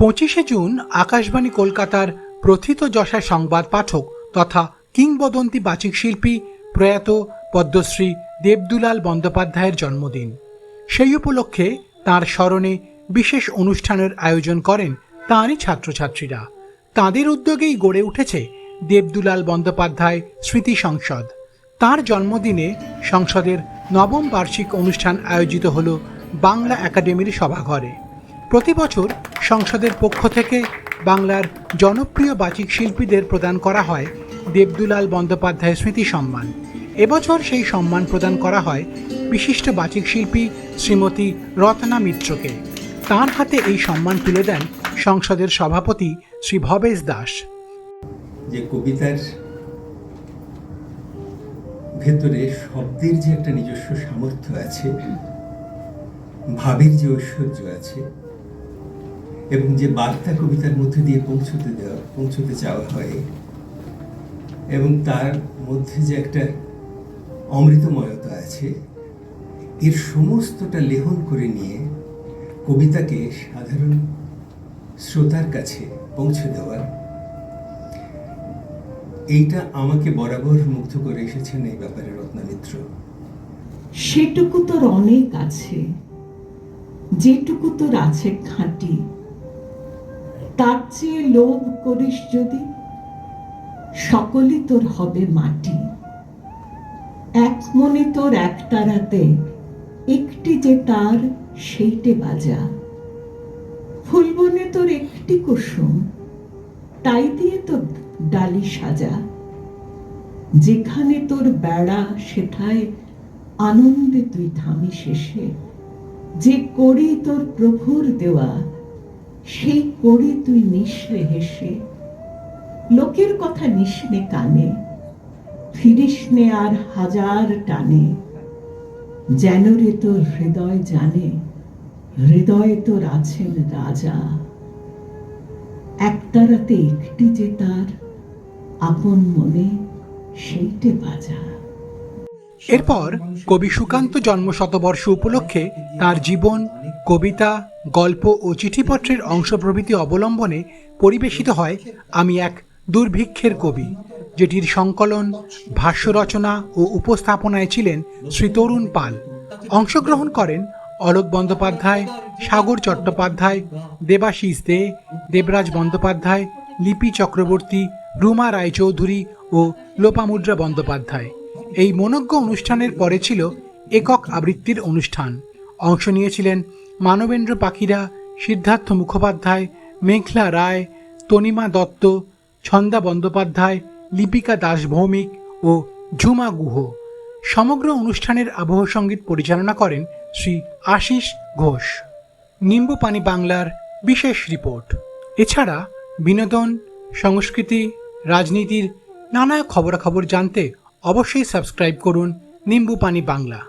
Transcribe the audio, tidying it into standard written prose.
25শে June Akashvani কলকাতার প্রথিতযশা সংবাদ পাঠক তথা কিংবদন্তি বাচিক শিল্পী প্রয়াত পদ্মশ্রী দেবদুলাল বন্দ্যোপাধ্যায়ের জন্মদিন। সেই উপলক্ষে তাঁর স্মরণে বিশেষ অনুষ্ঠানের আয়োজন করেন তাঁরই ছাত্রছাত্রীরা। তাঁদের উদ্যোগেই গড়ে উঠেছে দেবদুলাল বন্দ্যোপাধ্যায় স্মৃতি সংসদ। তাঁর জন্মদিনে সংসদের নবম বার্ষিক অনুষ্ঠান আয়োজিত হল বাংলা একাডেমির সভাঘরে। প্রতি বছর সংসদের পক্ষ থেকে বাংলার জনপ্রিয় বাচিক শিল্পীদের প্রদান করা হয় দেবদুলাল বন্দ্যোপাধ্যায় স্মৃতি সম্মান। এবছর সেই সম্মান প্রদান করা হয় বিশিষ্ট বাচিক শিল্পী শ্রীমতী রত্না মিত্রকে। তাঁর হাতে এই সম্মান তুলে দেন সংসদের সভাপতি শ্রী ভবেশ দাস। যে কবিতার ভেতরে শব্দের যে একটা নিজস্ব সামর্থ্য আছে, ভাবের যে ঐশ্বর্য আছে, এবং যে বার্তা কবিতার মধ্যে দিয়ে পৌঁছতে চাওয়া হয়, এবং তার মধ্যে যে একটা অমৃতময়তা আছে, এর সমস্তটা লেহন করে নিয়ে কবিতাকে সাধারণ শ্রোতার কাছে পৌঁছে দেওয়ার, এইটা আমাকে বরাবর মুগ্ধ করে এসেছেন এই ব্যাপারে রত্না মিত্র। সেটুকু তোর অনেক আছে, যেটুকু তোর আছে খাঁটি, তার চেয়ে লোভ করিস যদি, সকলই তোর হবে মাটি। এক মনে তোর একটা রাতে একটি যে তার সেইটে বাজা, ফুলবনে তোর একটি কুসুম, তাই দিয়ে তোর ডালি সাজা। যেখানে তোর বেড়া সেথায় আনন্দে তুই থামি শেষে, যে করি তোর প্রভুর দেওয়া সেই করি তুই নিঃশ্রে হেসে। লোকের কথা নিসনে কানে, ফিরিস নে আর হাজার টানে, যেন রে তোর হৃদয় জানে হৃদয়ে তোর আছেন রাজা। একটা রাতে একটি যে তার আপন মনে সেইটে বাজা। এরপর কবি সুকান্ত জন্মশতবর্ষ উপলক্ষে তার জীবন, কবিতা, গল্প ও চিঠিপত্রের অংশ প্রভৃতি অবলম্বনে পরিবেশিত হয় আমি এক দুর্ভিক্ষের কবি, যেটির সংকলন, ভাষ্য রচনা ও উপস্থাপনায় ছিলেন শ্রী তরুণ পাল। অংশগ্রহণ করেন অলোক বন্দ্যোপাধ্যায়, সাগর চট্টোপাধ্যায়, দেবাশিস দে, দেবরাজ বন্দ্যোপাধ্যায়, লিপি চক্রবর্তী, রুমা রায়চৌধুরী ও লোপামুদ্রা বন্দ্যোপাধ্যায়। এই মনোজ্ঞ অনুষ্ঠানের পরে ছিল একক আবৃত্তির অনুষ্ঠান। অংশ নিয়েছিলেন মানবেন্দ্র পাখিরা, সিদ্ধার্থ মুখোপাধ্যায়, মেঘলা রায়, তনিমা দত্ত, ছন্দা বন্দ্যোপাধ্যায়, লিপিকা দাস ভৌমিক ও ঝুমা গুহ। সমগ্র অনুষ্ঠানের আবহ সঙ্গীত পরিচালনা করেন শ্রী আশিস ঘোষ। নিম্বুপানি বাংলার বিশেষ রিপোর্ট। এছাড়া বিনোদন, সংস্কৃতি, রাজনীতির নানা খবরাখবর জানতে অবশ্যই সাবস্ক্রাইব করুন নিম্বুপানি বাংলা।